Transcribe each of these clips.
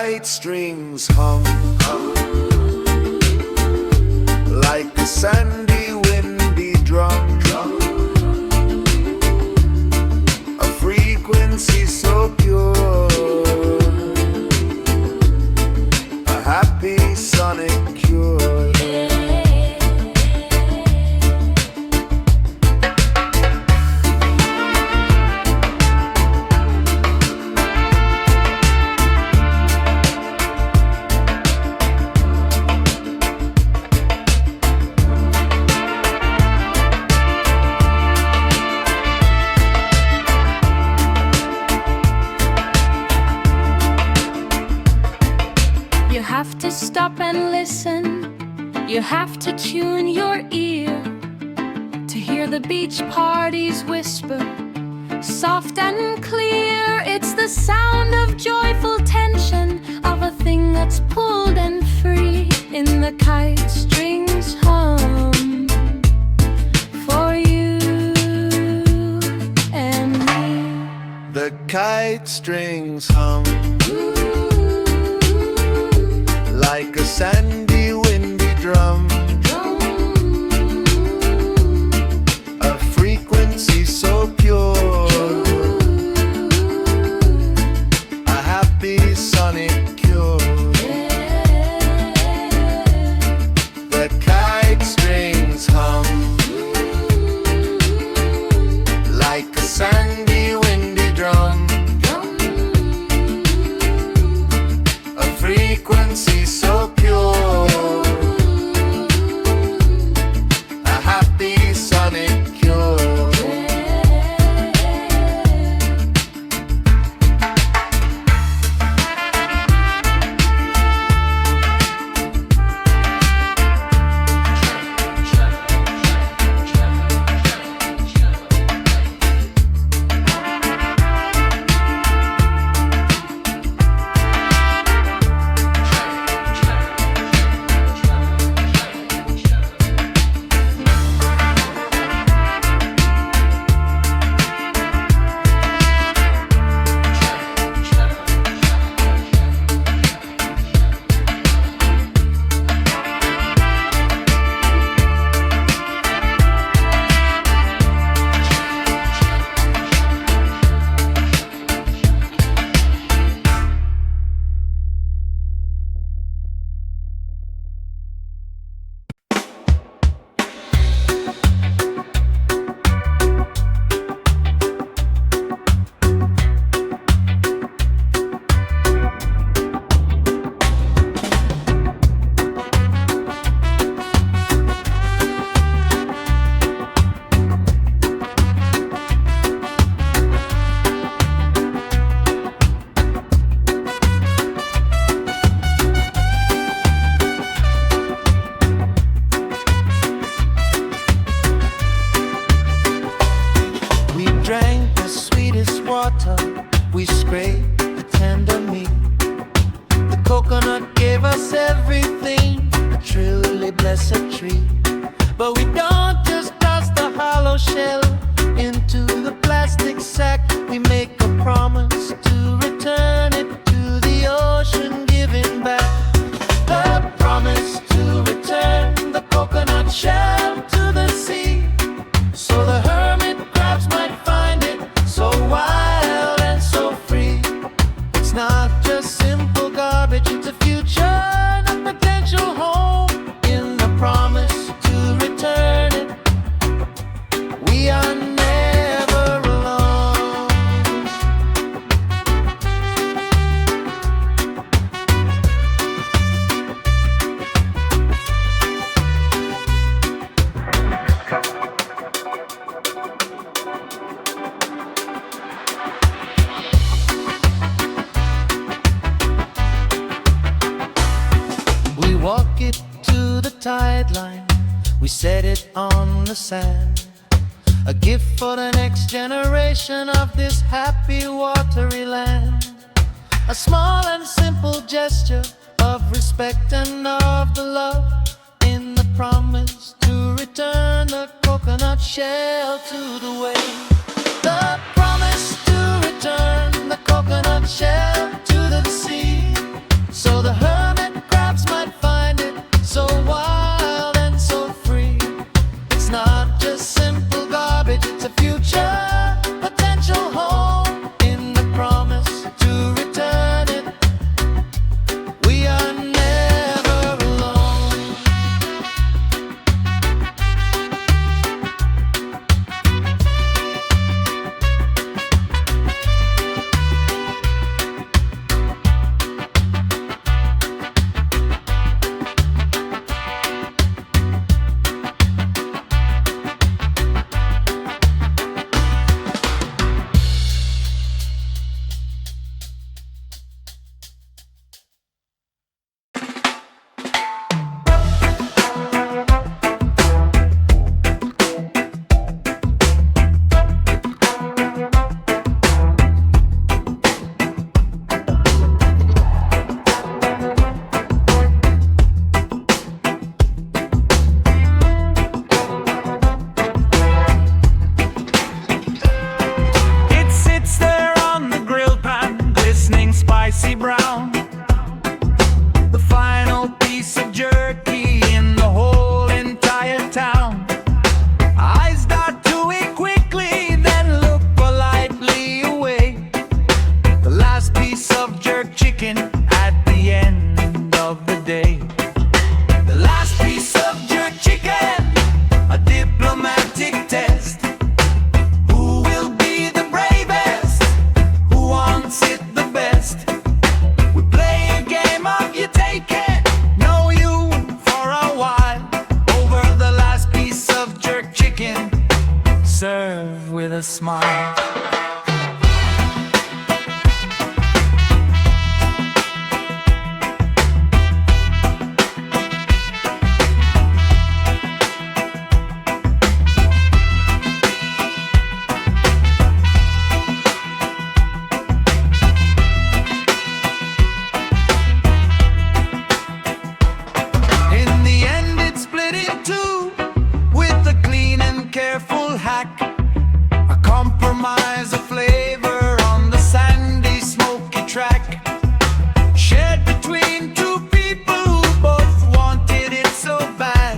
kite strings hum, like a sandy windy drum, a frequency so pure, a happy sonic cure. You have to stop and listen. You have to tune your ear to hear the beach parties whisper, soft and clear. It's the sound of joyful tension, of a thing that's pulled and free. In the kite strings hum for you and me. The kite strings hum, like a sandy windy drum, a frequency so pure, a happy sonic cure. The kite strings hum, like a sandy windy drum, a frequency so pure, a happy sonic cure. We scraped the tender meat. The coconut gave us everything, a truly blessed treat. But we don't just toss the hollow shell into the plastic sack. We make a promise to return it to the ocean, giving back. The promise to return the coconut shell to the sea, so the hermit crabs might find it so wild and so free. It's not just simple garbage, it's a future and a potential home. In the promise to return it, we are never alone. We walk it to the tide line, we set it on the sand. A gift for the next generation of this happy watery land. A small and simple gesture of respect and of the love, in the promise to return the coconut shell to the wave. The promise to return the coconut shell to the sea, the end of the day. The last piece of jerk chicken, a diplomatic test. Who will be the bravest? Who wants it the best? We play a game of you take it, know you for a while. Over the last piece of jerk chicken, serve with a smile. Careful hack, a compromise of flavor on the sandy, smoky track, shared between two people who both wanted it so bad.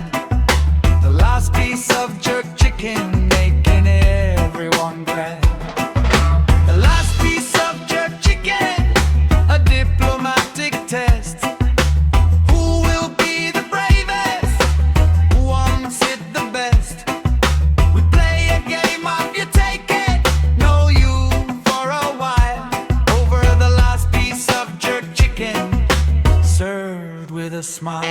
The last piece of jerk chicken making everyone glad. The last piece of jerk chicken, a diplomatic test. Who will be the bravest? Who wants it the best? With a smile.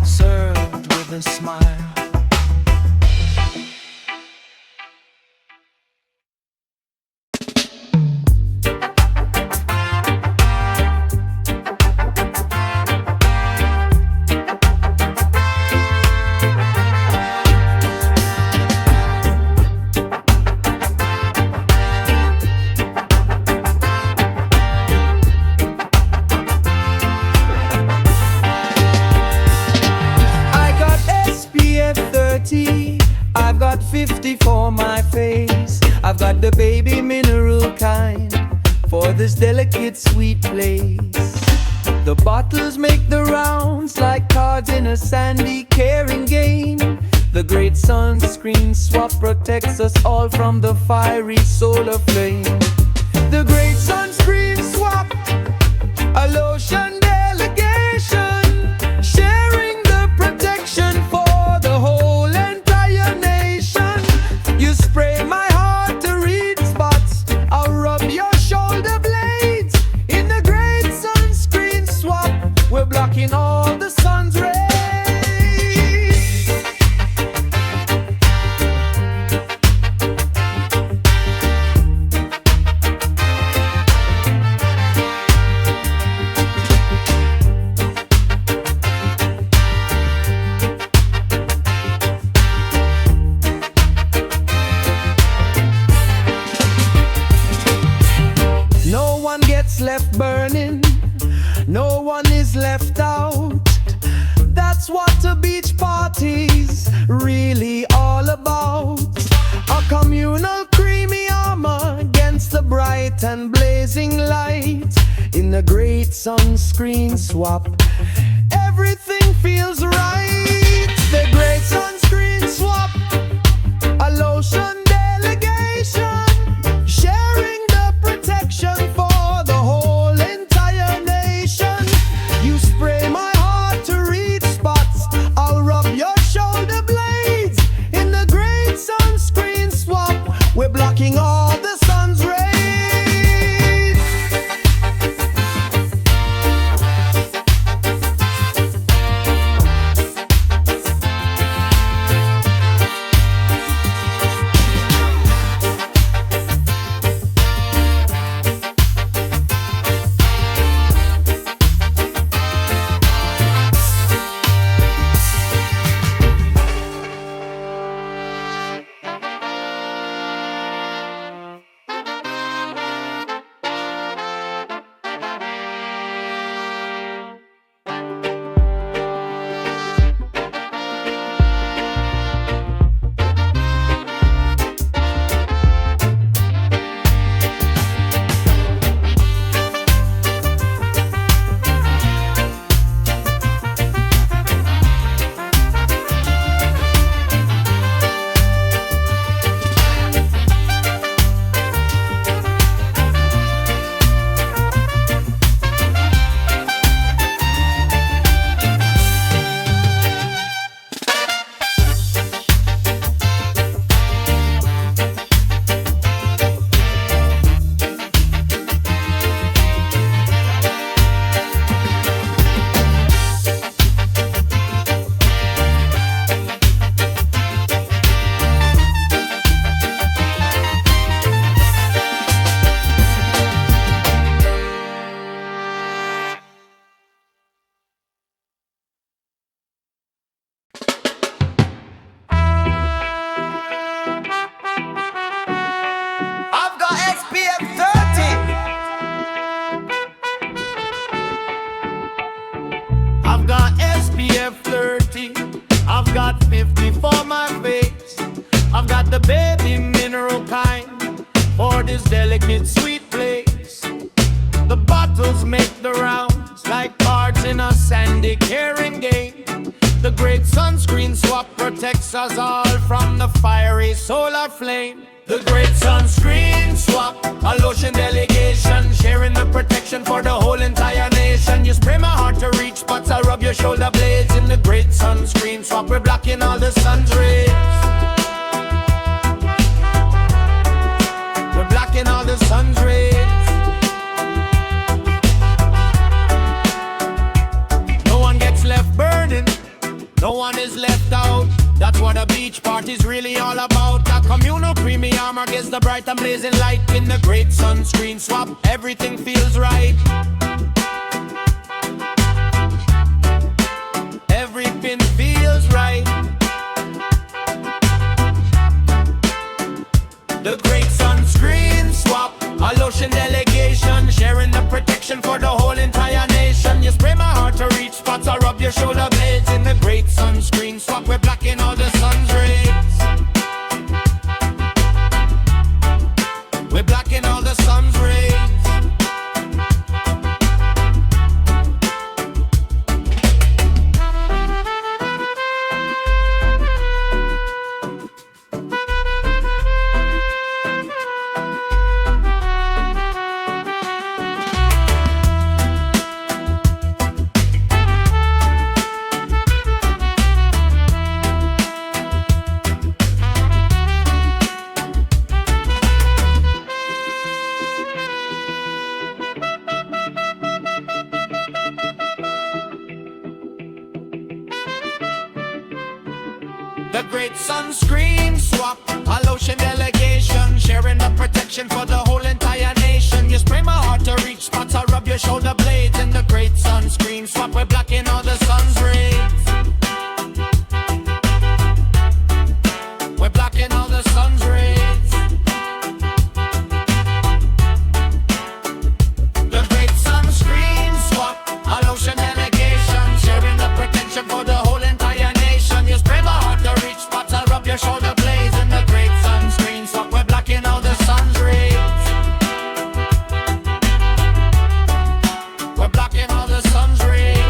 Served with a smile. I've got 50 for my face. I've got the baby mineral kind for this delicate sweet place. The bottles make the rounds like cards in a sandy caring game. The great sunscreen swap protects us all from the fiery solar flame. The great sunscreen swap, a lotion delegation, sharing the protection for the whole entire nation. You spray my heart to read spots, I'll rub your shoulder blades. In the great sunscreen swap, we're blocking all the sun's rays. Left burning, no one is left out. That's what a beach party's really all about. A communal creamy armor against the bright and blazing light. In a great sunscreen swap, everything feels right. The great sunscreen swap, a lotion delegation, sharing the protection for blocking all the sun. for this delicate sweet place. The bottles make the rounds like cards in a sandy caring game. The great sunscreen swap protects us all from the fiery solar flame. The great sunscreen swap, a lotion delegation, sharing the protection for the whole entire nation. You spray my heart to reach spots, I rub your shoulder blades. In the great sunscreen swap, we're blocking all the sun's rays. We're blocking all the sun's rays. No one gets left burning, no one is left out. That's what a beach party's really all about. A communal creamy armor against the bright and blazing light. In the great sunscreen swap, everything feels right. Everything feels right. The great sunscreen swap, a lotion delegation, sharing the protection for the whole entire nation. You spray my heart to reach spots, I rub your shoulder blades. In the great sunscreen swap, we're blocking all the sun's rays. We're blocking all the sun's rays. The great sunscreen swap, a lotion delegation, sharing the protection for the whole entire nation. You spray my heart to reach spots, I rub your shoulder blades. In the great sunscreen swap, we're blocking all the sun's rays. We're blocking all the sun's rays. The great sunscreen swap, a lotion delegation, sharing the protection for the whole entire nation. You spray my heart to reach spots, I rub your shoulder blades. In the great sunscreen swap, we're blocking all the sun's rays. We're blocking all the sun's rays.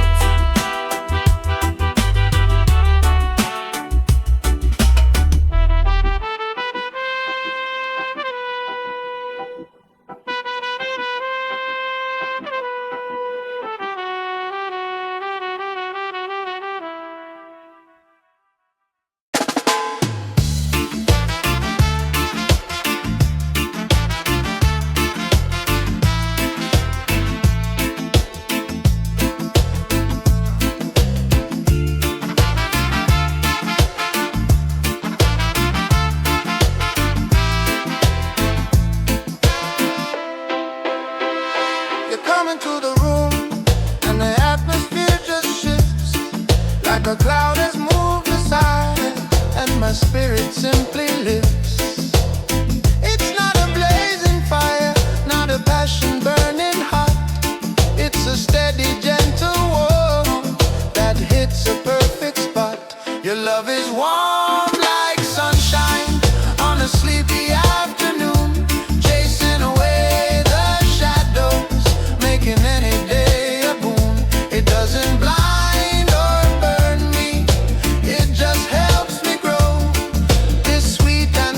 You come into the room and the atmosphere just shifts, like a cloud has moved aside and my spirit simply lifts. It's not a blazing fire, not a passion burning hot. It's a steady, gentle warmth that hits a perfect spot. Your love is warm like sunshine on a sleepy afternoon, chasing away the shadows, making any day a boon. It doesn't blind or burn me, it just helps me grow. This sweet and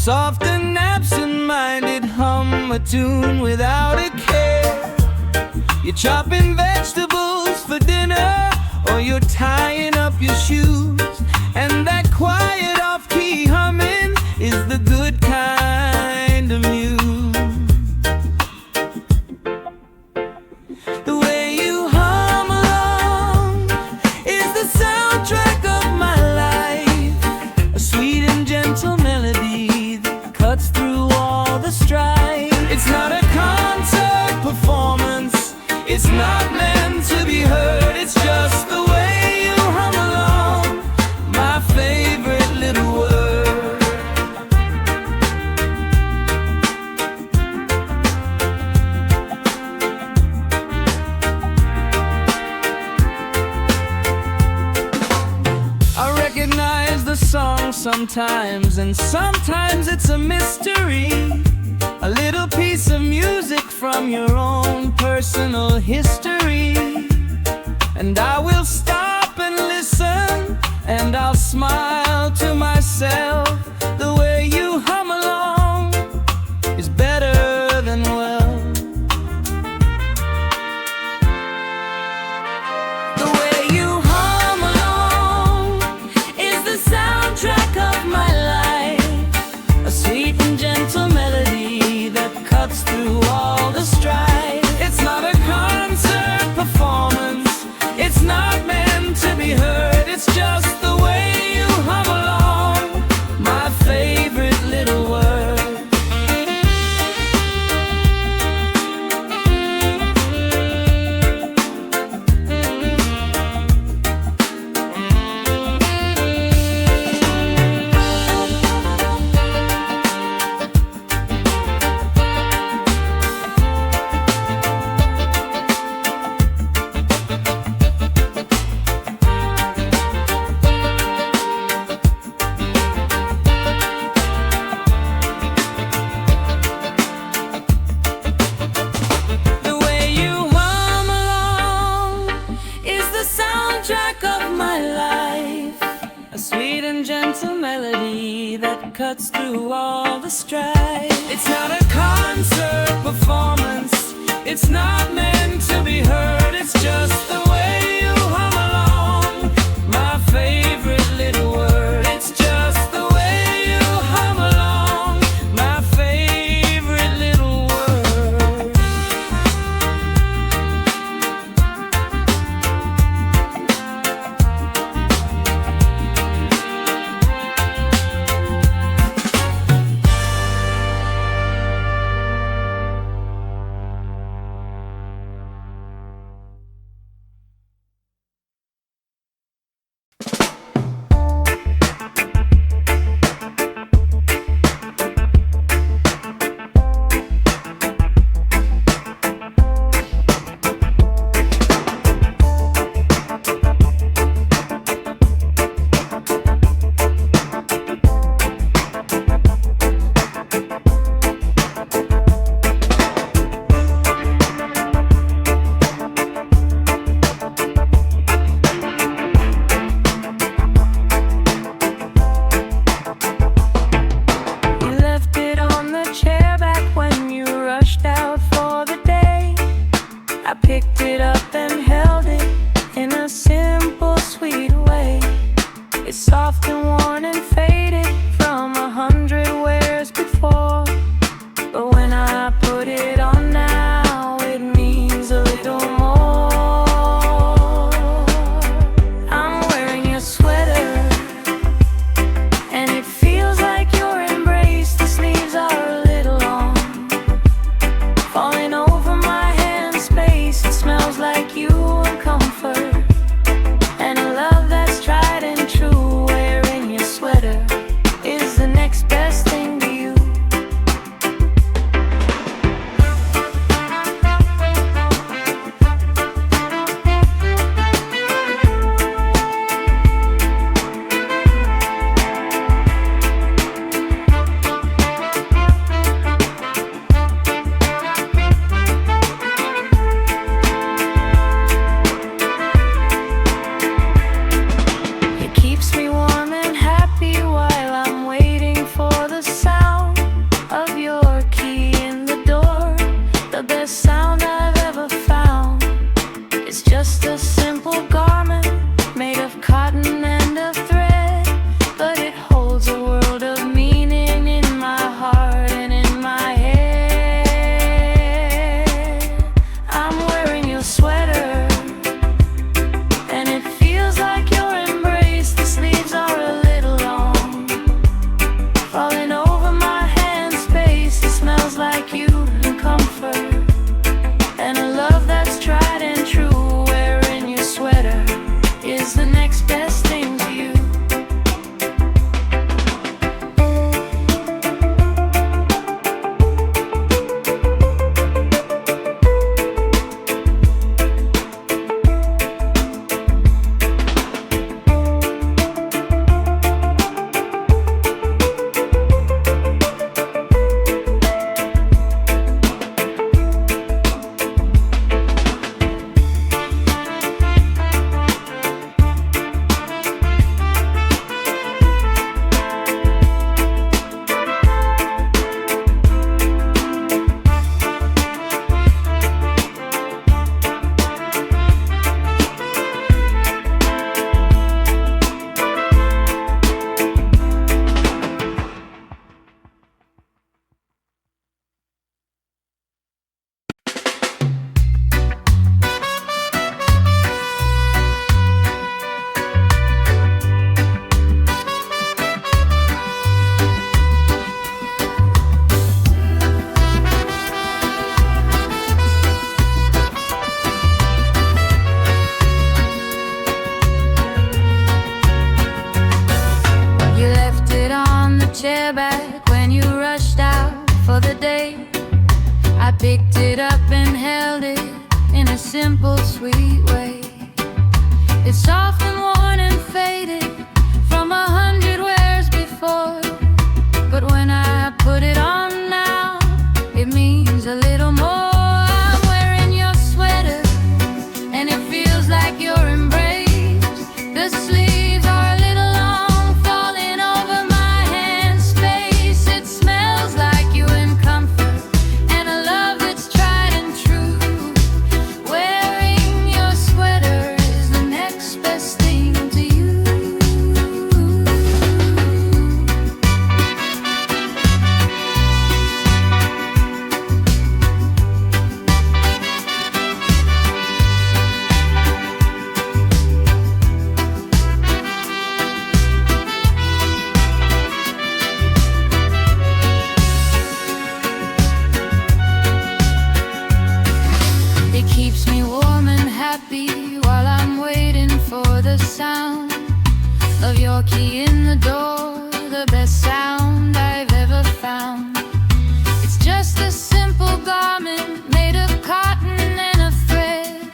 soft and absent-minded, hum a tune without a care. You're chopping vegetables for dinner, or you're tying up your shoes, and that quiet off-key humming is the good kind of muse. The way you hum along is the soundtrack of my life, a sweet and gentle melody that cuts through all the strife. It's not a concert performance, it's not meant to be heard, it's just the way you hum along, my favorite little word. I recognize the song sometimes, and sometimes it's a mystery. A little piece of music from your own personal history. And I will stop and listen, and I'll smile to myself. The way you hum along is better than well. The way you hum along is the soundtrack of my life, a sweet and gentle melody that cuts through all the strife. It's not a concert performance, it's not meant to be heard, it's just the way you hum along, my favorite little word. The way you hum along is the soundtrack of my life, a sweet and gentle melody that cuts through all the strife. It's not a concert performance, it's not meant to be heard, it's just the way you hum along, my favorite little word. It's just the way you hum along, my favorite little word. simple, sweet way. It's often worn and faded from 100 wears before, but when I put it on now, it means a little more. I'm wearing your sweater, and it feels like your embrace. The sleeves are a little long, falling over my hand space. It smells like you in comfort, and a love that's tried and true. Wearing your sweater is the next best thing to you. It keeps me warm and happy while I'm waiting for the sound of your key in the door, the best sound I've ever found. It's just a simple garment made of cotton and a thread,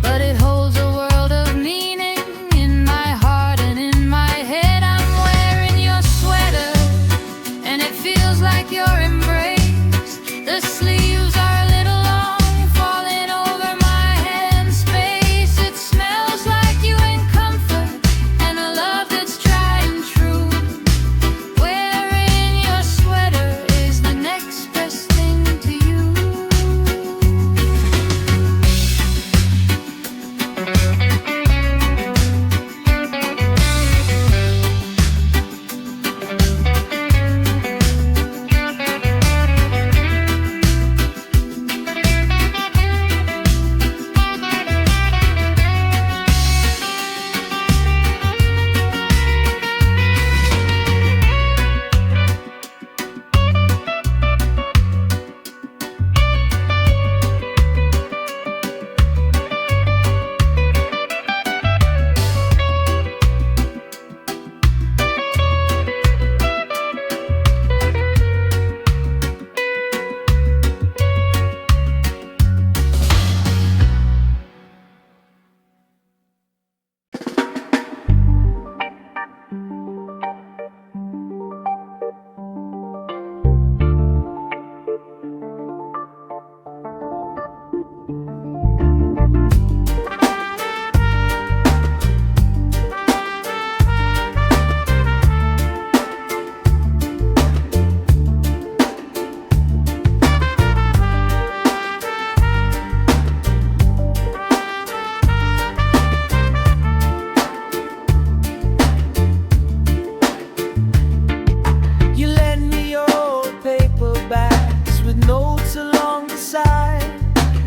but it holds a world of meaning in my heart and in my head. I'm wearing your sweater, and it feels like your embrace. The sleeves are a little long, falling over my hand space. It smells like you in comfort, and a love that's tried and true. Wearing your sweater is the next best thing to you. You lend me your old paperbacks with notes along the side.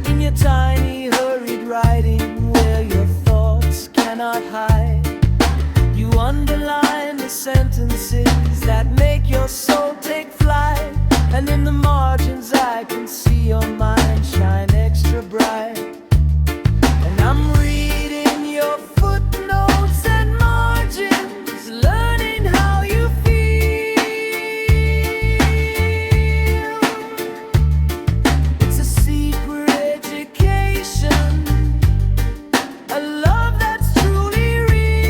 In your tiny hurried writing where your thoughts cannot hide, you underline the sentences that make your soul take flight. And in the margins I can see your mind shine extra bright. And I'm reading your footnotes and margins, learning how you feel. It's a secret education, a love that's truly real.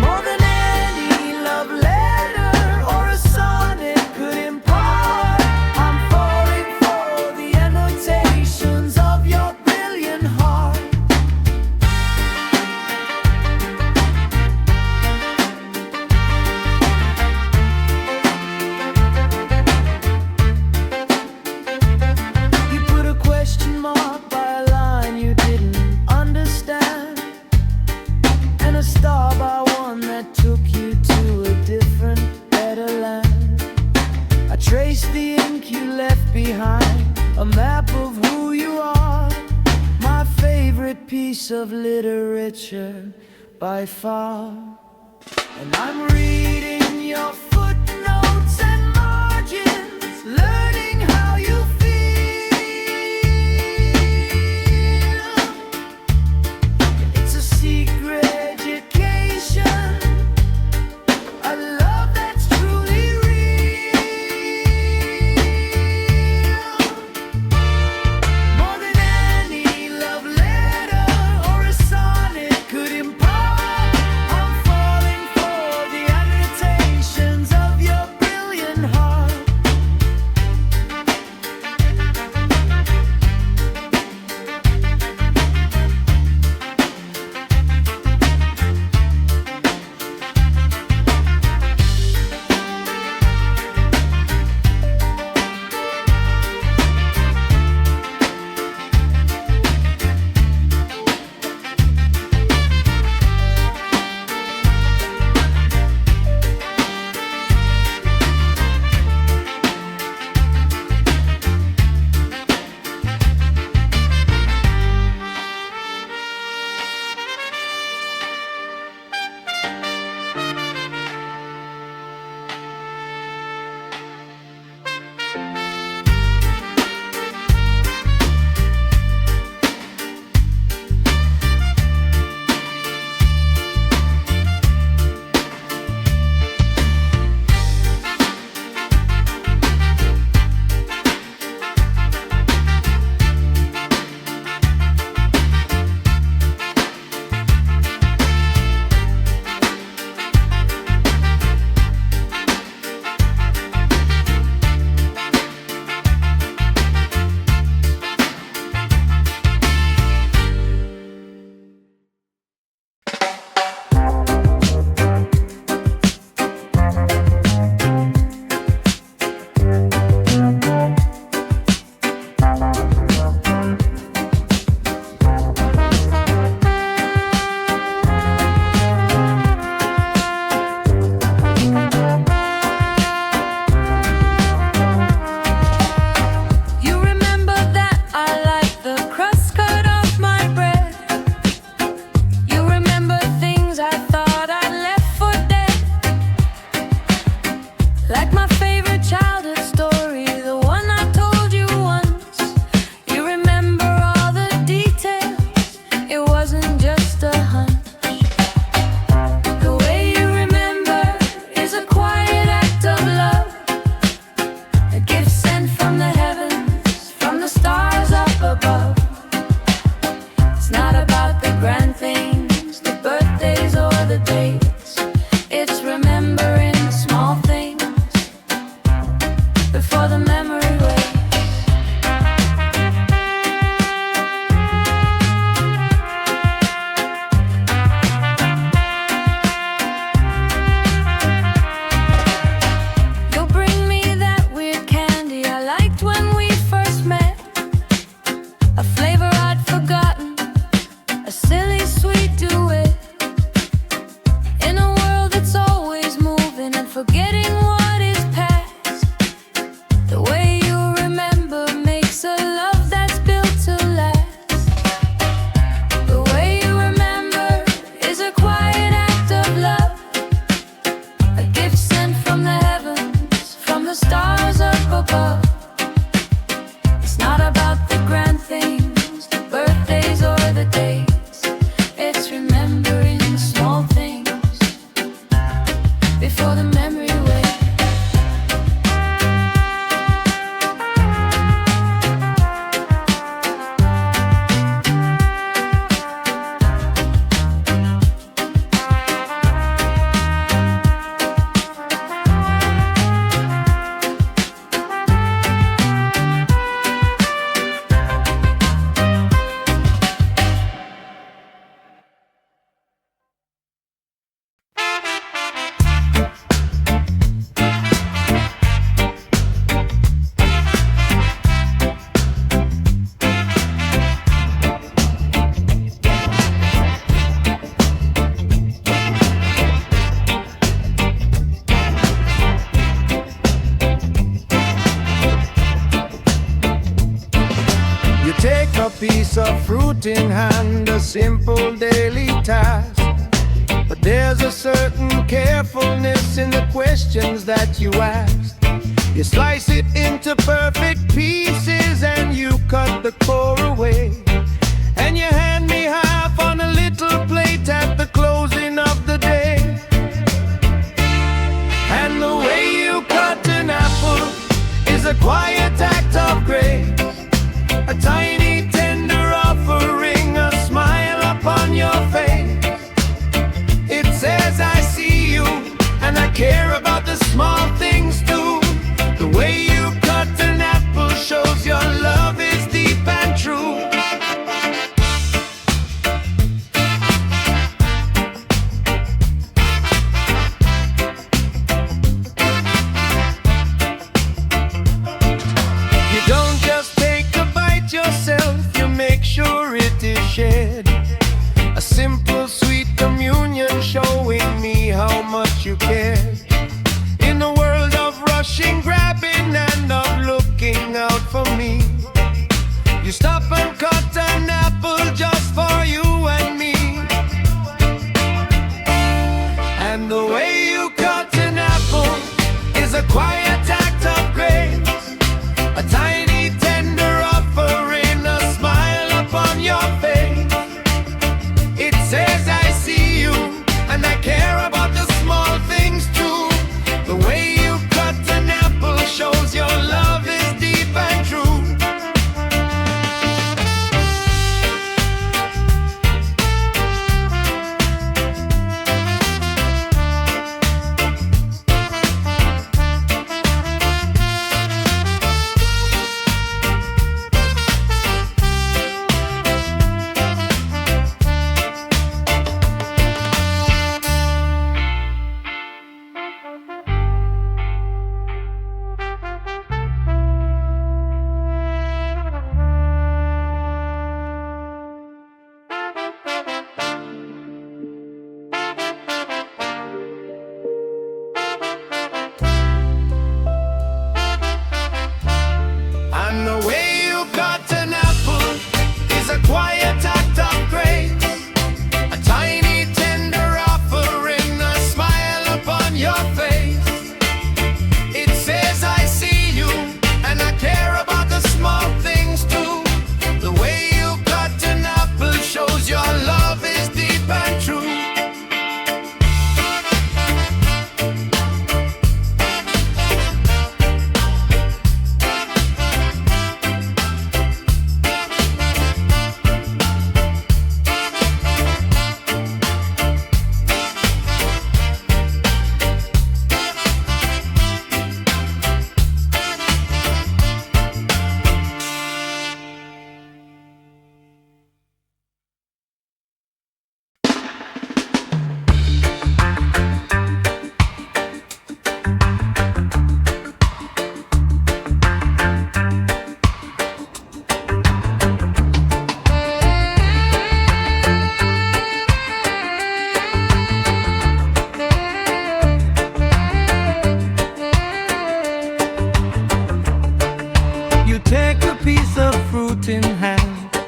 More than any love letter or a sonnet could impart, I'm falling for the annotations of your brilliant heart. You put a question mark by a line you didn't understand, and a star by one that took you to a different, better land. I traced the ink you left behind, a map of who you are, my favorite piece of literature by far. And I'm reading your footnotes and margins, learning how you feel. It's a secret education, a love that's truly real. before the memory wakes. Piece of fruit in hand, a simple daily task. But there's a certain carefulness in the questions that you ask. You slice it into perfect pieces and you cut the core away. And you hand me half on a little plate at the closing of the day. And the way you cut an apple is a quiet act of grace. A tiny tender offering, a smile upon your face. It says I see you and I care about the small things too. The way you cut an apple shows your love is deep and true. You don't just yourself, you make sure it is shared. A simple sweet communion showing me how much you care. In a world of rushing, grabbing and of looking out for me, you stop and cut an apple just for you and me. And the way you cut an apple is a quiet act of grace. A tiny tender offering, a smile upon your face. It says I see you and I care about the small things too. The way you cut an apple shows your love is deep and true.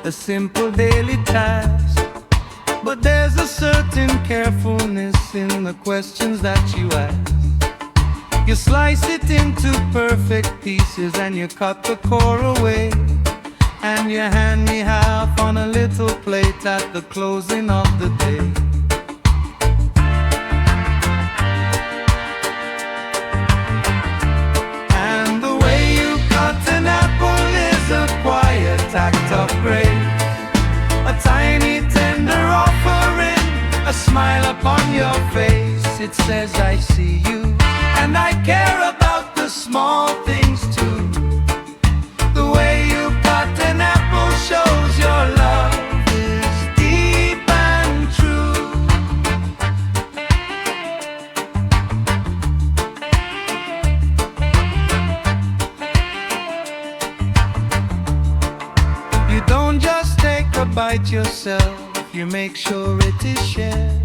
a simple daily task. But there's a certain carefulness in the questions that you ask. You slice it into perfect pieces and you cut the core away, and you hand me half on a little plate at the closing of the day. it says I see you. And I care about the small things too. The way you cut an apple shows your love is deep and true. You don't just take a bite yourself, you make sure it is shared.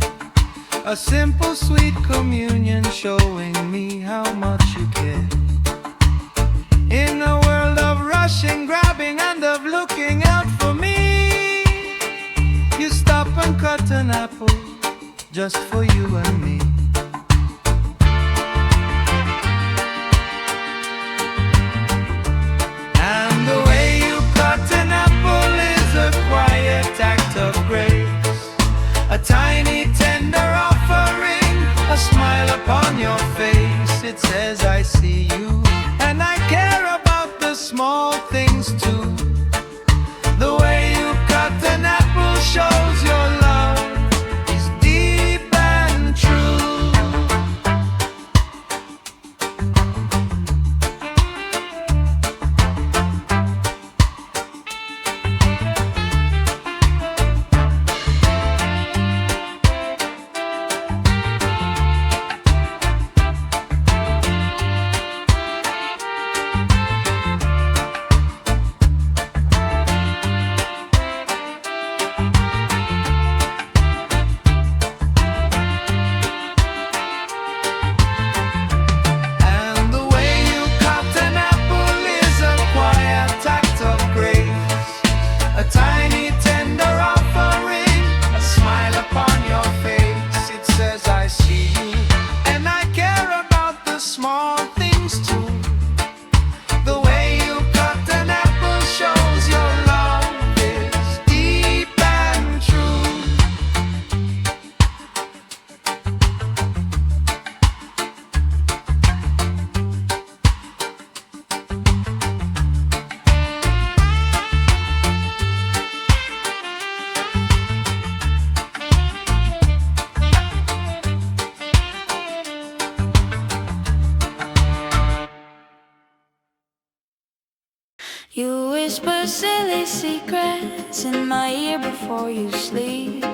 A simple sweet communion showing me how much you care. In a world of rushing, grabbing and of looking out for me, you stop and cut an apple just for you and me. And the way you cut an apple is a quiet act of grace, a tiny tender offering, a smile upon your face. It says I see you, and I care about the small things too. The way you cut an apple shows your love is deep and true. You whisper silly secrets in my ear before you sleep,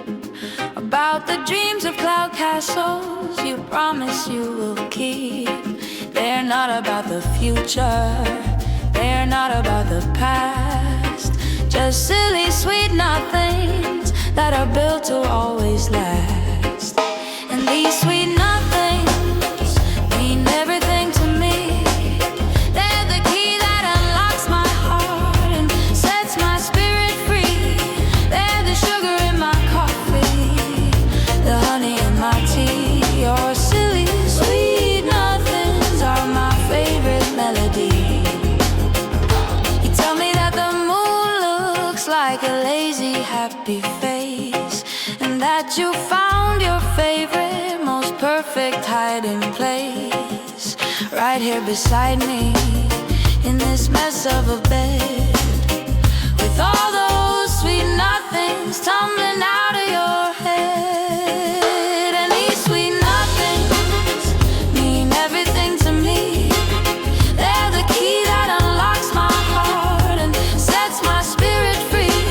about the dreams of cloud castles you promise you will keep. They're not about the future, they're not about the past, just silly sweet nothings that are built to always last. And these sweet nothings mean everything to me. They're the key that unlocks my heart and sets my spirit free. They're the sugar in my coffee, the honey in my tea. Your silly sweet nothings are my favorite melody. You tell me that the moon looks like a lazy happy face, and that you found your favorite most perfect hiding place right here beside me in this mess of a bed, with all those sweet nothings tumbling out of your head. And these sweet nothings mean everything to me. They're the key that unlocks my heart and sets my spirit free.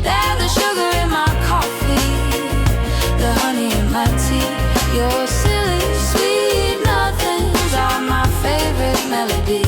They're the sugar in my coffee, the honey in my tea. Your silly sweet nothings are my favorite melody.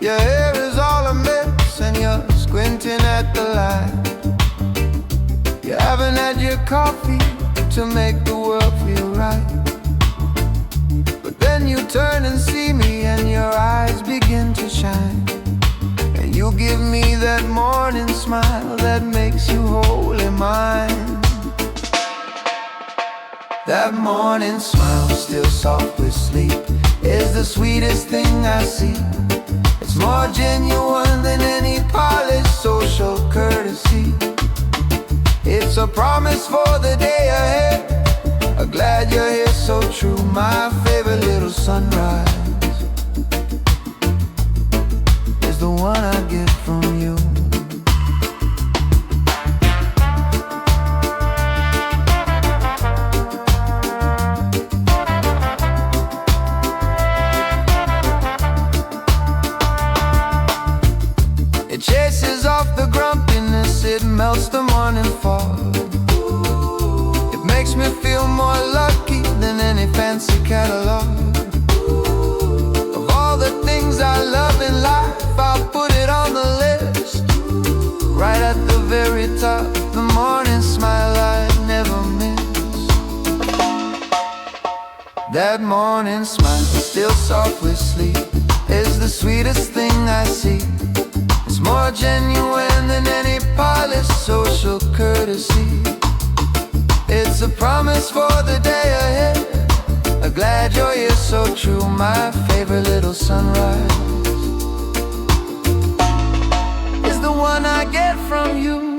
Your hair is all a mess and you're squinting at the light. You haven't had your coffee to make the world feel right. But then you turn and see me and when your eyes begin to shine, and you give me that morning smile that makes you wholly mine. That morning smile, still soft with sleep, is the sweetest thing I see. It's more genuine than any polished social courtesy. It's a promise for the day ahead. I'm glad you're here, so true. My favorite little sunrise is the one I get from you. It chases off the grumpiness, it melts the morning fog. It makes me feel more lucky than any fancy catalog. Of all the things I love in life, I'll put it on the list. Right at the very top, the morning smile I never miss. That morning smile, still soft with sleep, is the sweetest thing I see. It's more genuine than any polished social courtesy. It's a promise for the day ahead. I'm glad you're here, so true. My favorite little sunrise is the one I get from you.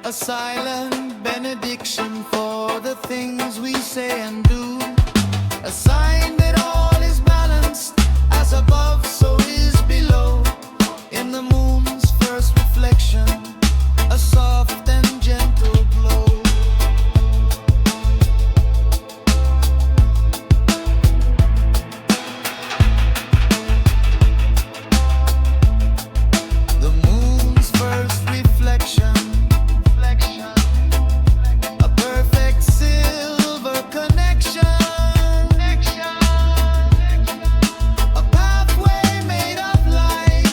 A silent benediction for the things we say and do. A sign that all is balanced, as above so is below. In the moon's first reflection, a soft and gentle glow. The moon's first reflection, a perfect silver connection. A pathway made of light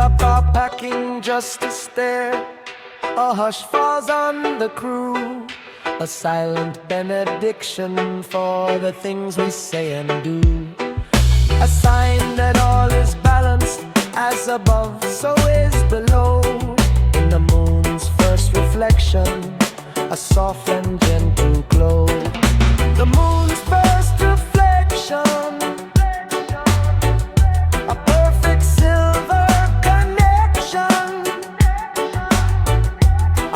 up our packing just to stare. A hush falls on the crew, a silent benediction for the things we say and do. A sign that all is balanced, as above, so is below. In the moon's first reflection, a soft and gentle glow. The moon's first reflection, a perfect silver connection,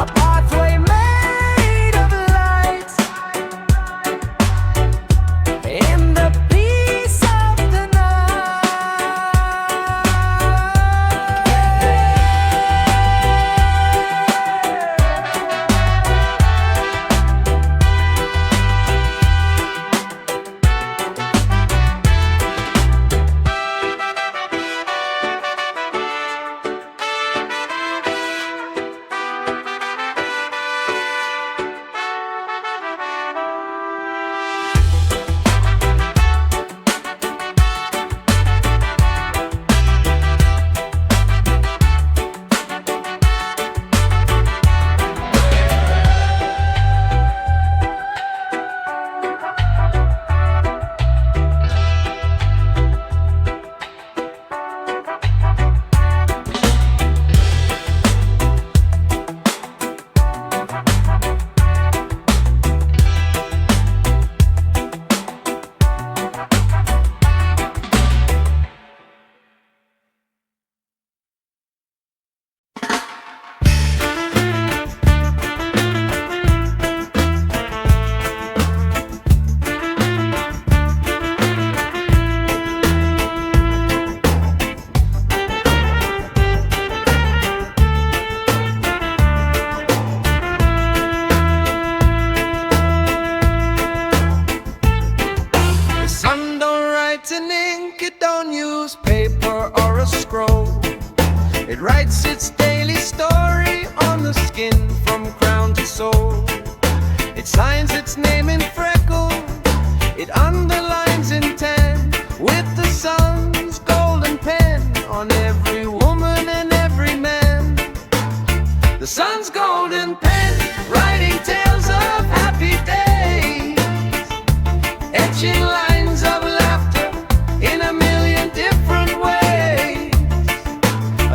a pathway made of light in the peace of the in ink, it don't use paper or a scroll. It writes its daily story on the skin from crown to sole. It signs its name in freckle, it underlines intent with the sun's golden pen on every woman and every man. The sun's golden pen, writing tales of happy days, etching lines of laughter in a million different ways.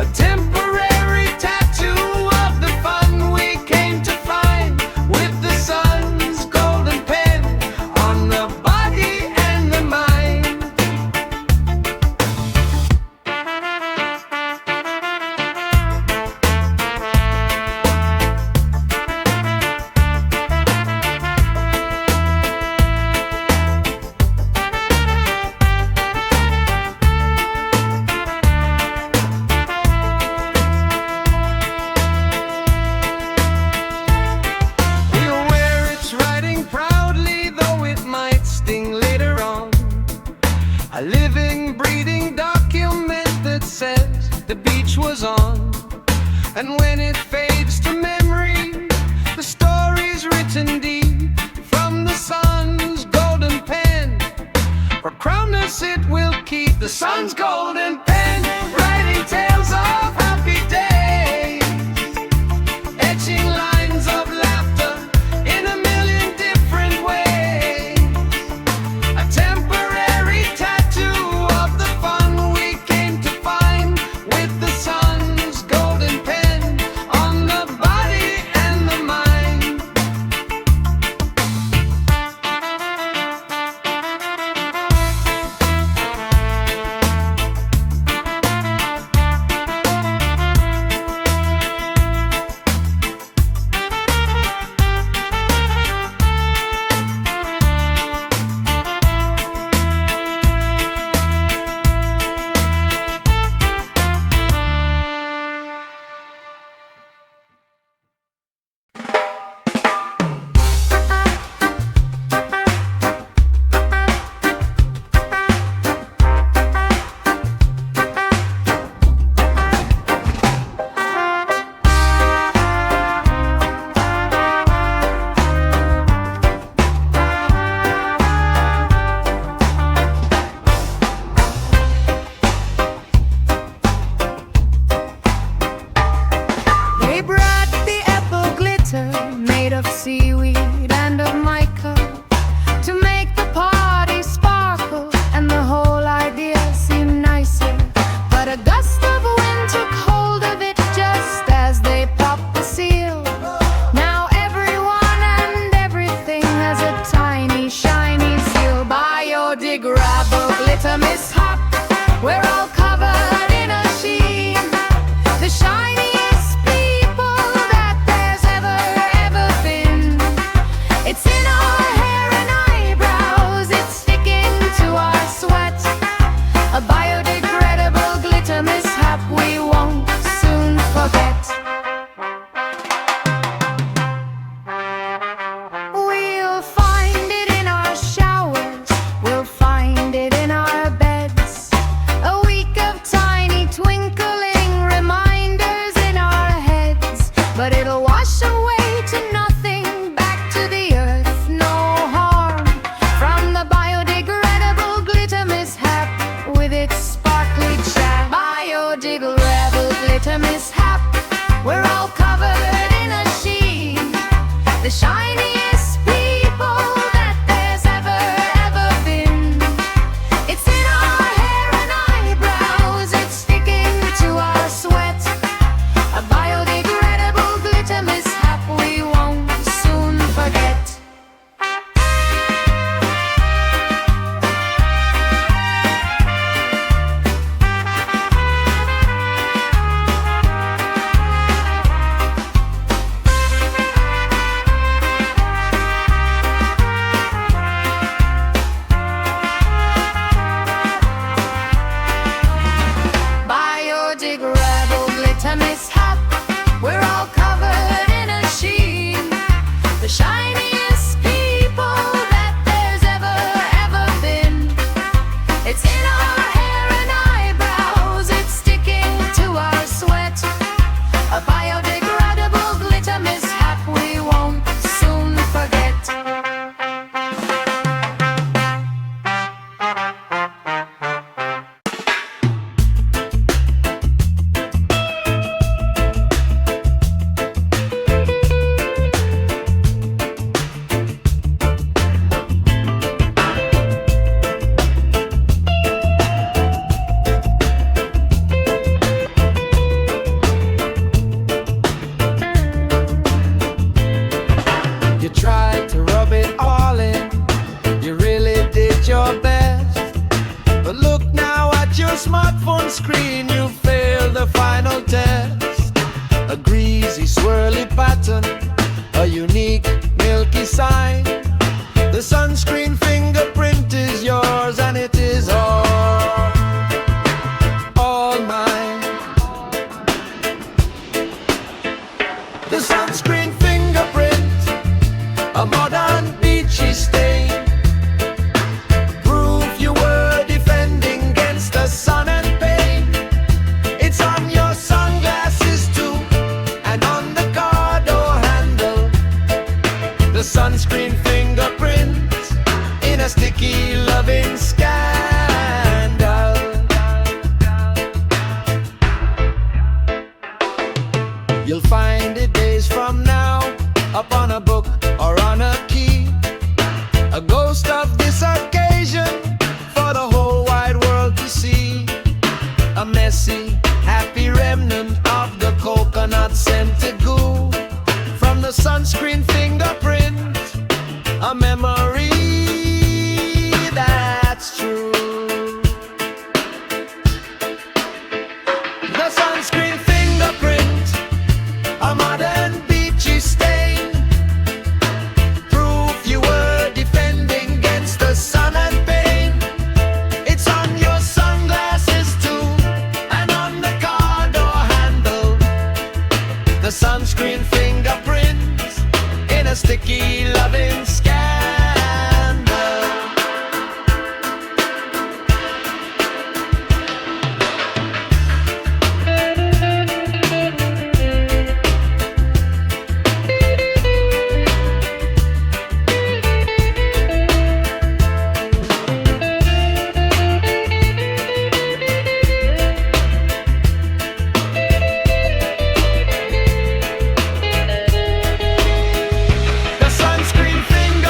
A temporary tattoo of the fun we came to find with the sun's golden pen on the body and the mind. We'll wear its writing proudly, though it might sting later on. A living, breathing document that says the beach was on. And when it fades to memory, the story's written deep from the sun's golden pen. For crownless it will keep the sun's golden pen, writing tales of happy days, etching lines of laughter in a million different ways. A temporary tattoo of the fun we came to find with the sun's golden pen on the body and the mind. glitter mishap. We're all covered in a sheen, the shiniest people that there's ever been. It's in our hair and eyebrows, it's sticking to our sweat. A biodegradable glitter mishap we won't soon forget. Biodegradable glitter mishap. We're all covered in a sheen, the shiniest people that there's ever been. It's in our hair and eyebrows, it's sticking to our sweat. A biodegradable glitter mishap we won't soon forget. You tried to rub it all in, you really did your best. But look now at your smartphone screen, you failed the final test. A greasy, swirly pattern, a unique, milky sign. The sunscreen fingerprint is yours and it is all mine. The sunscreen fingerprint, a modern beachy stain. Proof you were defending against the sun and pain. It's on your sunglasses too, and on the car door handle. The sunscreen fingerprint in a sticky loving scandal. You'll find it days from now, up on a book or on a key. A ghost of this occasion for the whole wide world to see. A messy, happy remnant of the coconut scented goo. From the sunscreen fingerprint, a memory that's true. The sunscreen fingerprint, a modern beachy stain. Proof you were defending against the sun and pain. It's on your sunglasses too, and on the car door handle. The sunscreen fingerprint in a sticky loving scandal. The sunscreen fingerprint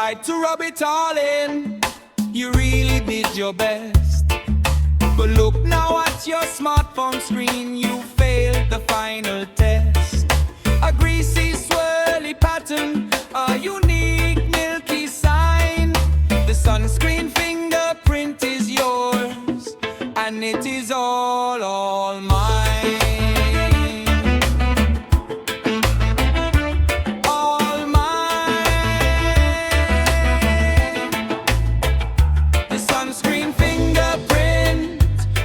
tried to rub it all in. You really did your best. But look now at your smartphone screen, you failed the final test. A greasy, swirly pattern, a unique, milky sign. The sunscreen fingerprint is yours, and it is all mine. All mine. The sunscreen fingerprint,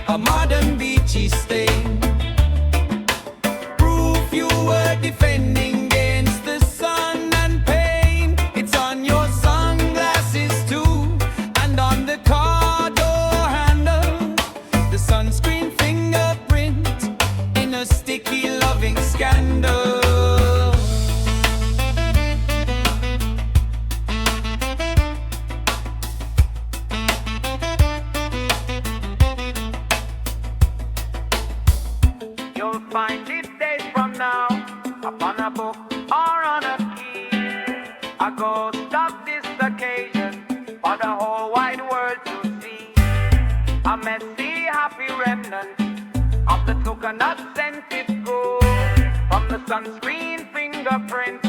a modern beachy stain. Proof you were defending against the sun and pain. It's on your sunglasses too, and on the car door handle. The sunscreen fingerprint in a sticky loving scandal. You'll find it days from now upon a book or on a key. A ghost of this occasion for the whole wide world to see. A messy, happy remnant of the coconut scented gold from the sunscreen fingerprint.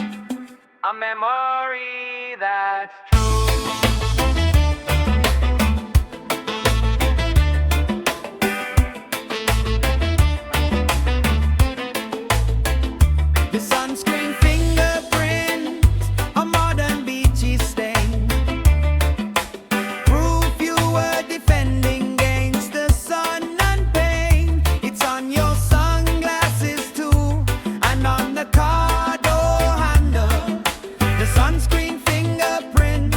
A memory that's true. The sunscreen fingerprint, a modern beachy stain. Proof you were defending against the sun and pain. It's on your sunglasses too, and on the car door handle. The sunscreen fingerprint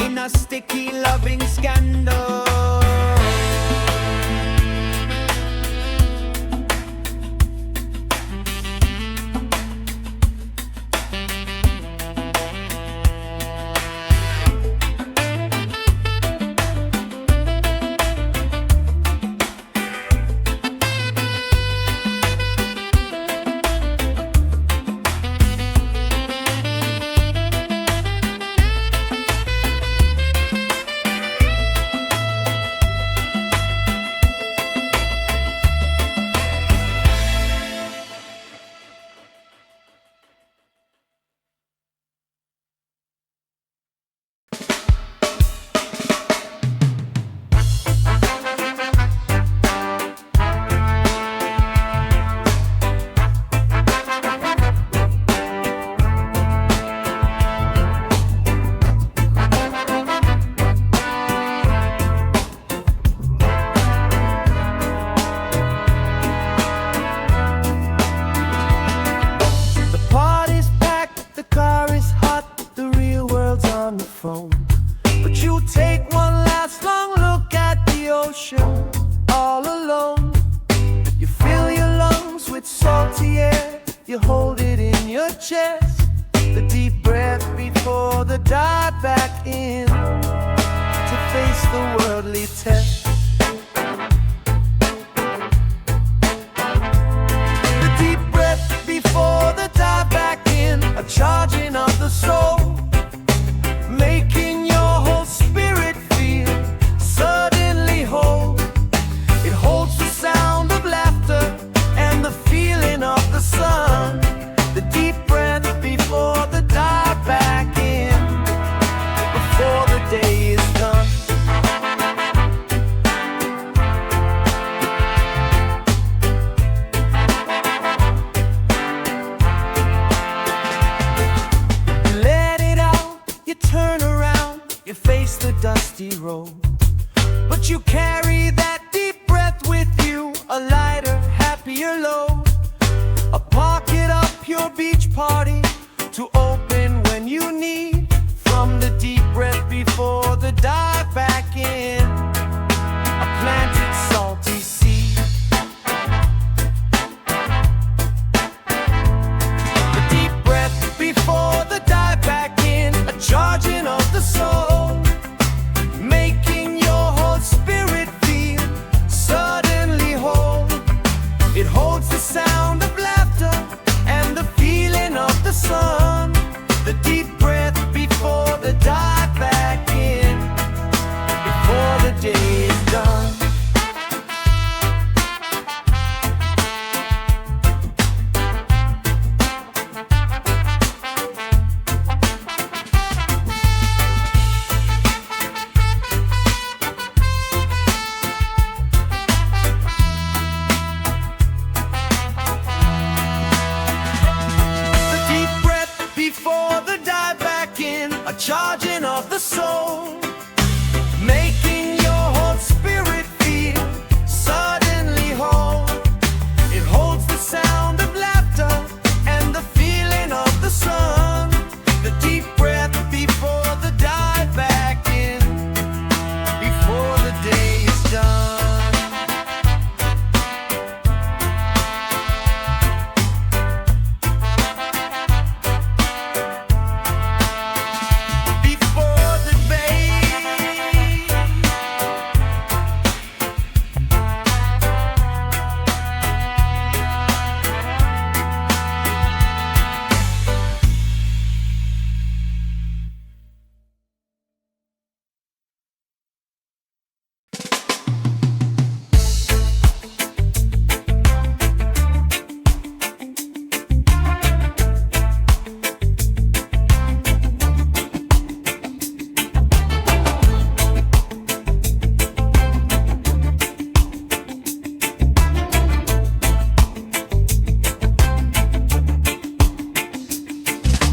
in a sticky loving scandal. But you take one last long look at the ocean all alone. You fill your lungs with salty air, you hold it in your chest. The deep breath before the dive back in to face the worldly test. The deep breath before the dive back in, a charging of the soul, making your whole spirit feel suddenly whole. It holds the sound of laughter and the feeling of the sun. The deep breath before the dive back in, before the day is done. You let it out, you turn around, you face the dusty road. But you carry that deep breath with you, a lighter, happier load. A pocket up your beach party to open when you need. From the deep breath before the dive back in, a planted salty seed. The deep breath before the dive back in, a charging of the soul, making your whole spirit feel suddenly whole. It holds the sound of laughter and the feeling of the sun. The deep breath soul, making your whole spirit feel suddenly whole. It holds the sound of laughter and the feeling of the sun, the deep breath before the dive back in, before the day is done. Before the day,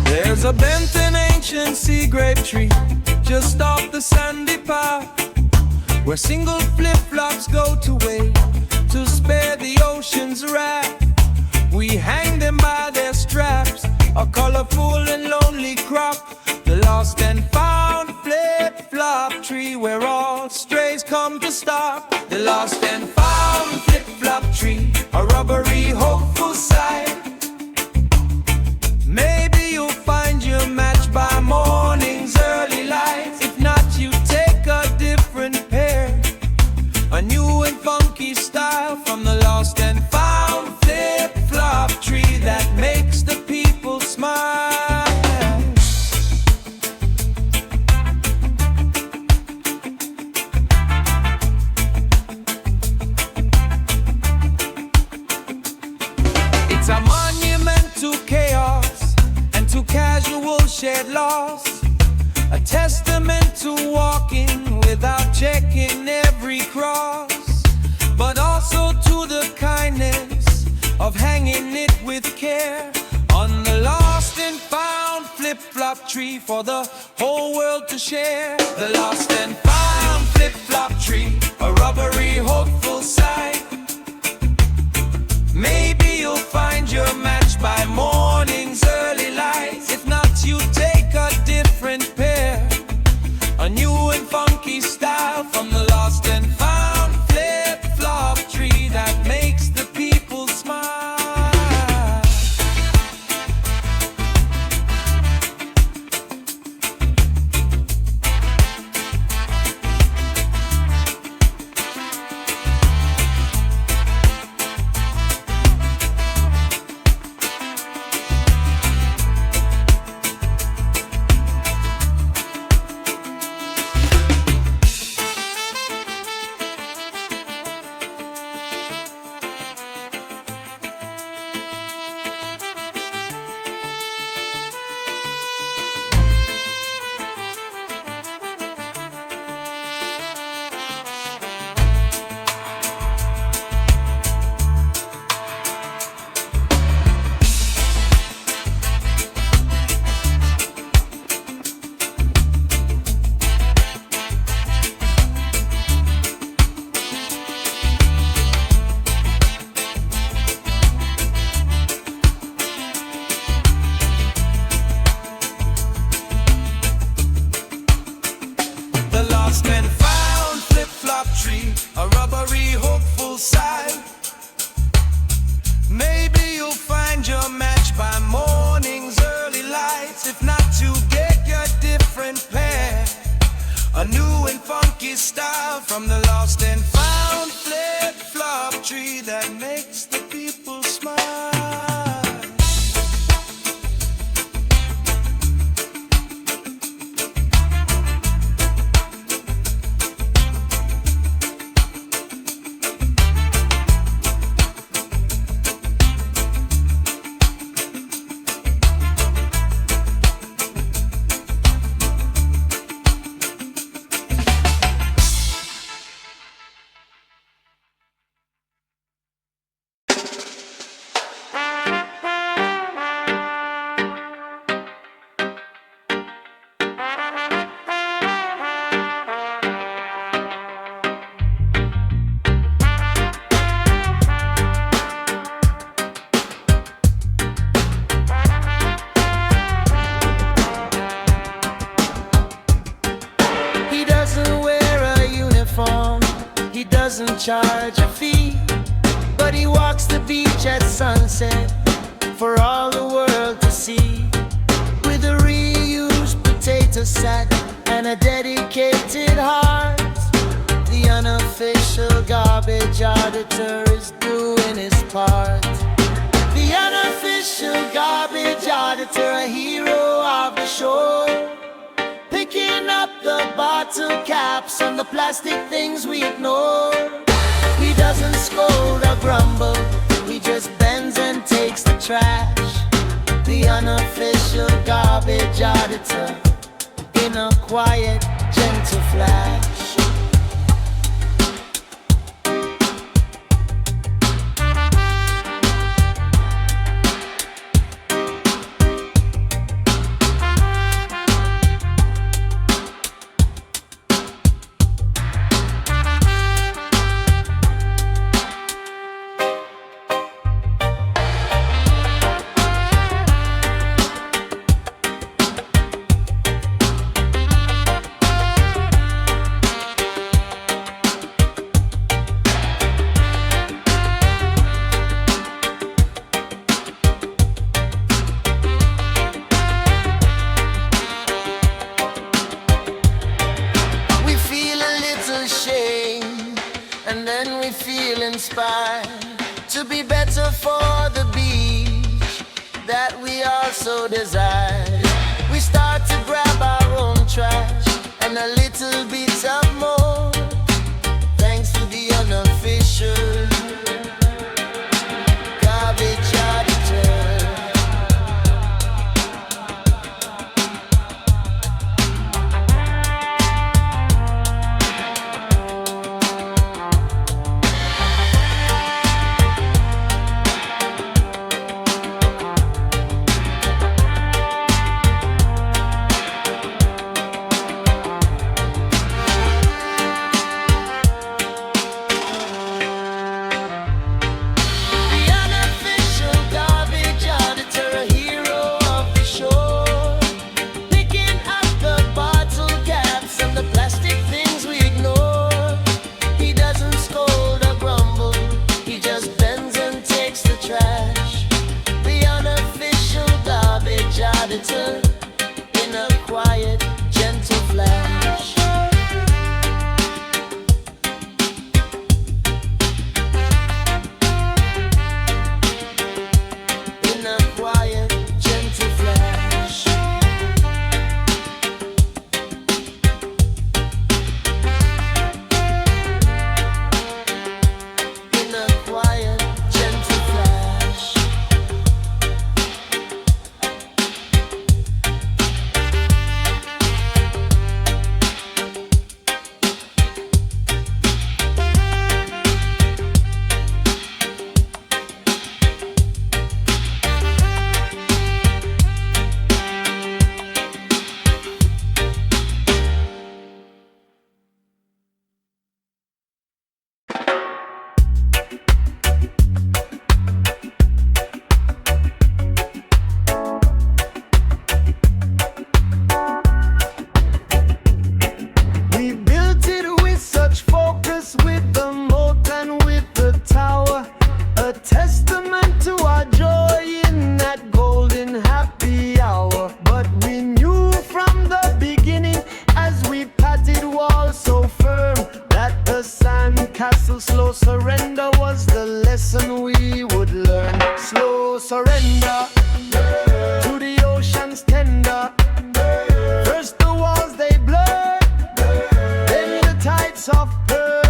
there's a bent and ancient sea grape tree just off the sandy path, where single flip-flops go to wait to spare the ocean's wrath. We hang them by their straps, a colorful and lonely crop, the lost and found flip-flop tree where all strays come to stop. The lost and found flip-flop tree, a rubbery hopeful sight. Maybe you'll find your match by morning's early light. If not, you take a different pair, a new and funky style from the lost and found flip-flop tree that makes the people smile. It's a monument to chaos and to casual shared loss, a testament to walking without checking every cross, but also to the kindness of hanging it with care on the lost and found flip-flop tree for the whole world to share. The lost and found flip-flop tree, a rubbery hopeful sight. Maybe you'll find your match by morning's early light. If not, you take a different pair, a new and funky style from the lost and found flip-flop tree that makes the people smile. Style from the lost and found flip-flop tree that makes the people smile. He doesn't charge a fee, but he walks the beach at sunset for all the world to see, with a reused potato sack and a dedicated heart. The unofficial garbage auditor is doing his part. The unofficial garbage auditor, a hero of the shore, picking up the bottle caps and the plastic things we ignore. He doesn't scold or grumble, he just bends and takes the trash. The unofficial garbage auditor, in a quiet, gentle flash. And then we feel inspired to be better for the beach that we also desire. We start to grab our own trash and a little bit of more, thanks to the unofficial garbage auditor. In a quiet, gentle flash. In a quiet, gentle flash. In a quiet, gentle flash. Slow surrender was the lesson we would learn. Slow surrender to the ocean's tender. First the walls they blur, then the tides of pearl.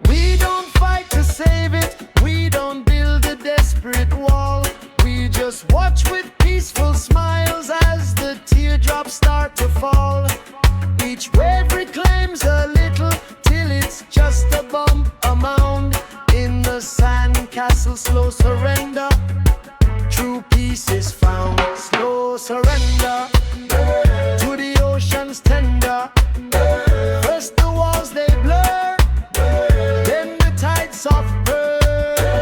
We don't fight to save it, we don't build a desperate wall. We just watch with peaceful smiles as the teardrops start to fall. Each wave reclaims a little till it's just a bump, a mound. In the sand castle, slow surrender, true peace is found. Slow surrender to the ocean's tender. First the walls they blur, then the tides of pearl.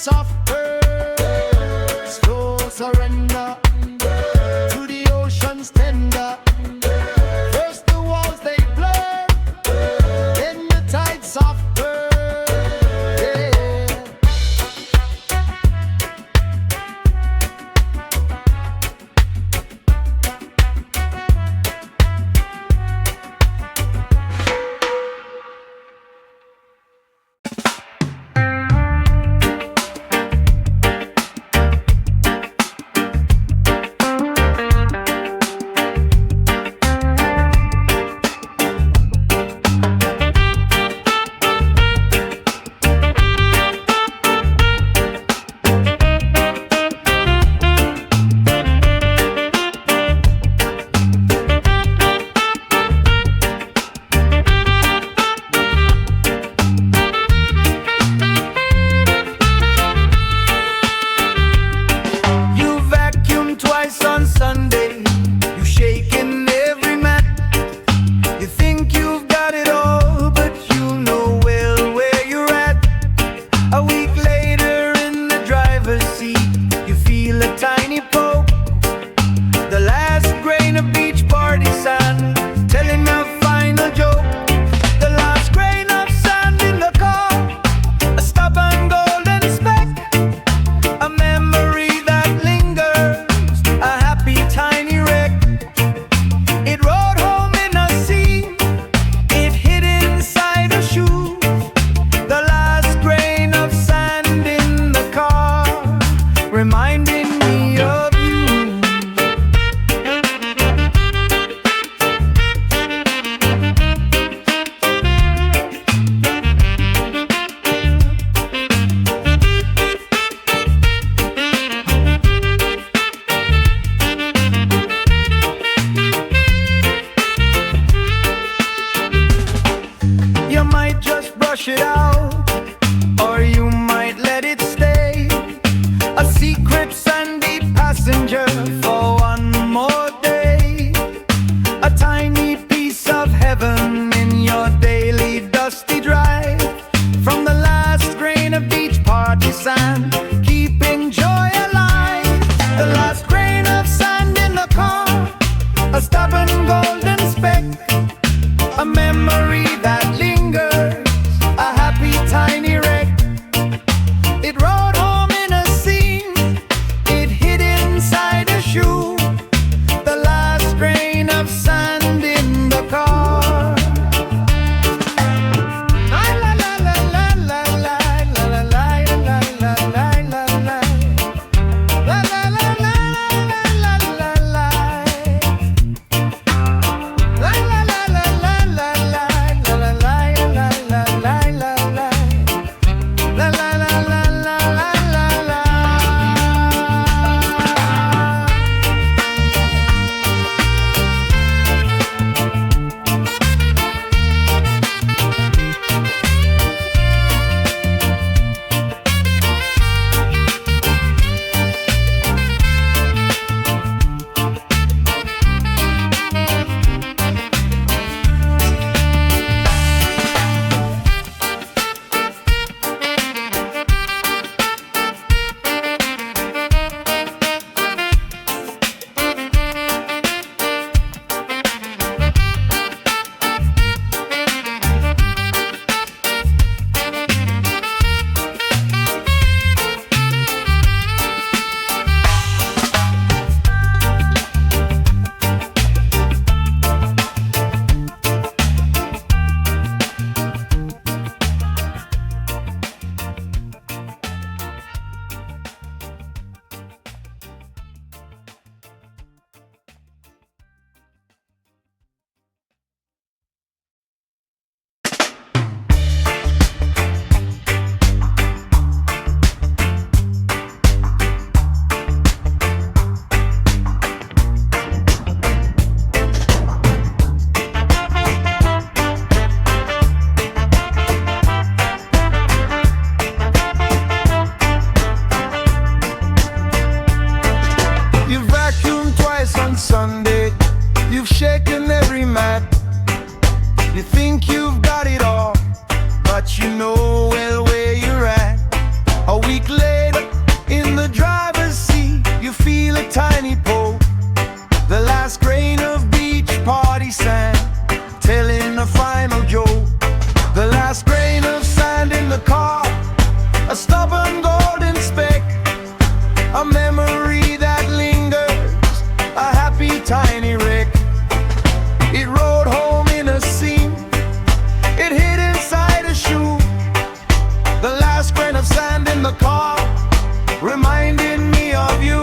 softer, slow surrender to the ocean's tender. First the walls they blur, then the tide softer. Yeah. You vacuum twice on Sunday, you shaking every mat. You think you've got it all, but you know well where you're at. A week later in the driver's seat, you feel a tiny poke. The last grain of beach party sand, telling a final joke. The last grain of sand in the car, a stubborn golden speck. A memory that lingers, a happy tiny wreck. It rode home in a sea, it hid inside a shoe. The last grain of sand in the car, reminding me of you. You might just brush it out, or you might let it stay. A secret sandy passenger for one more day. A tiny piece of heaven in your daily dusty drive. From the last grain of beach party sand, keeping joy alive. The last grain of sand in the car, a stubborn golden speck. A memory that lingers, a happy tiny wreck. It rode home in a scene, it hid inside a shoe. The last grain of sand in the car. La la la la la la la la la la la la la la la. La la la la la la la la. La la la la la la la la la la la la la la la. La la la la la la la la. in the car, reminding me of you.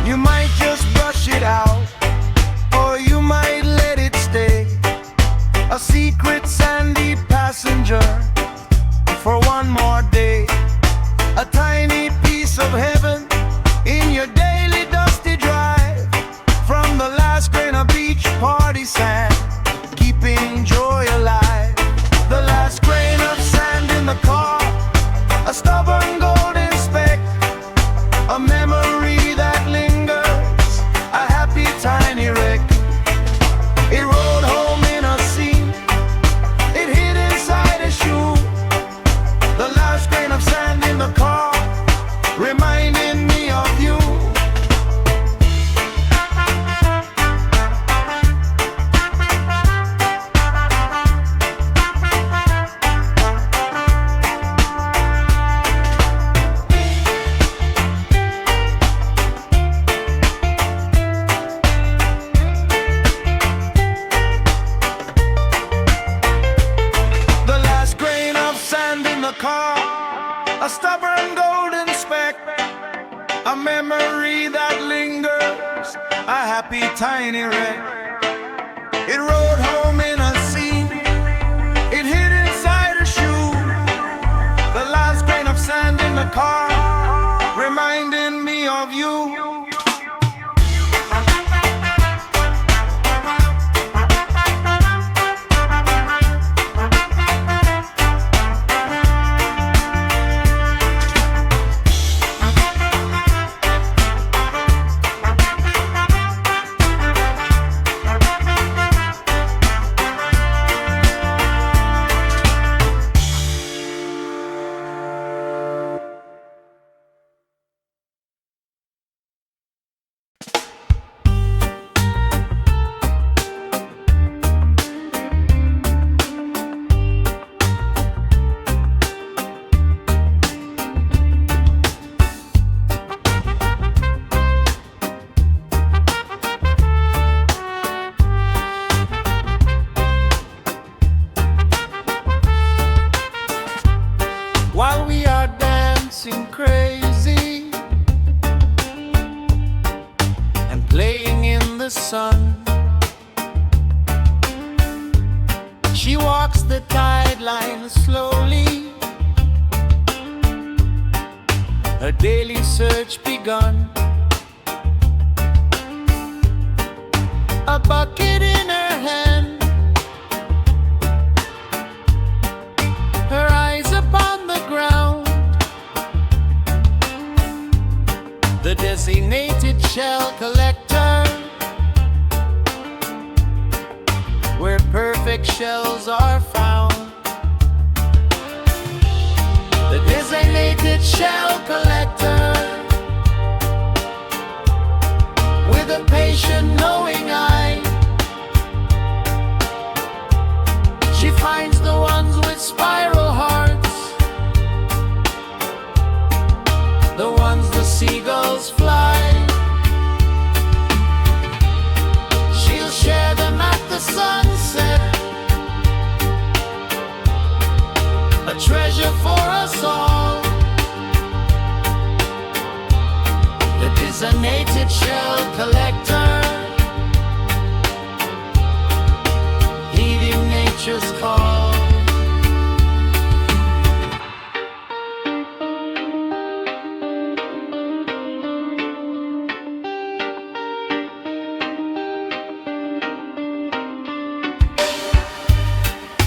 You might just brush it out, or you might let it stay, a secret sandy passenger for one more day, a tiny piece of heaven in your daily dusty drive, from the last grain of beach party sand, keeping joy alive. The last grain of sand in the car, a stubborn golden speck, a memory that lingers, a happy tiny wreck. It rode home in a scene, it hid inside a shoe. The last grain of sand in the car, reminding me of you. The last grain of sand in the car, a stubborn golden speck, a memory that lingers, a happy tiny wreck. It rode home in a scene, it hid inside a shoe. The last grain of sand in the car, reminding me of you. While we are dancing crazy and playing in the sun, she walks the tide line slowly, her daily search begun. A bucket in her hand, her eyes upon the ground, the designated shell collector, where perfect shells are found. The designated shell collector, with a patient knowing eye, she finds the ones with spiral hearts, the ones the seagulls fly. She'll share them at the sunset, a treasure for us all. The designated shell collector, heeding nature's call.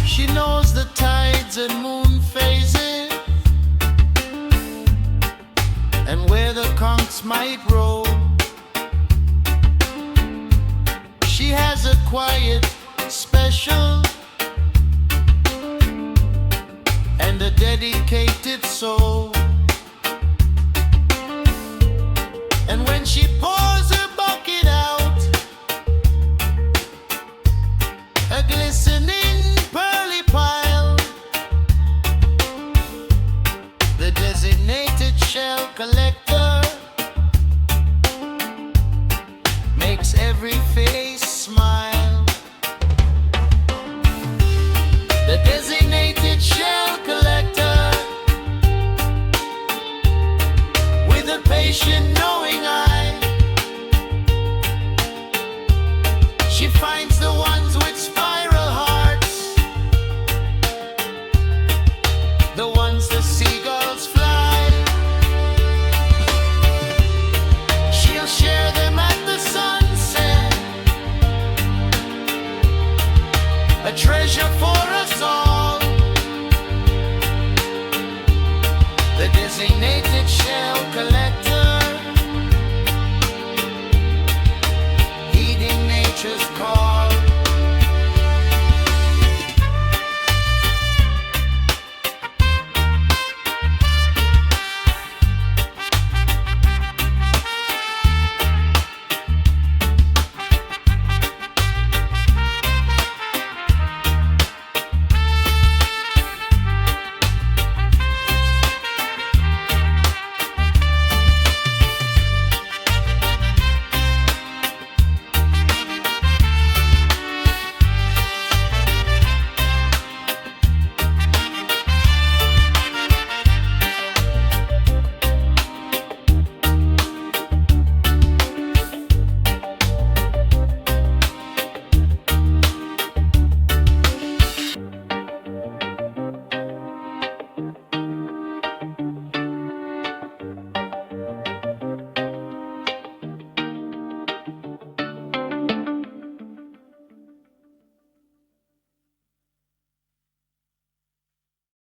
She knows the tides and moon phases, and where the conchs might roll. She has a quiet, special, and a dedicated soul. And when she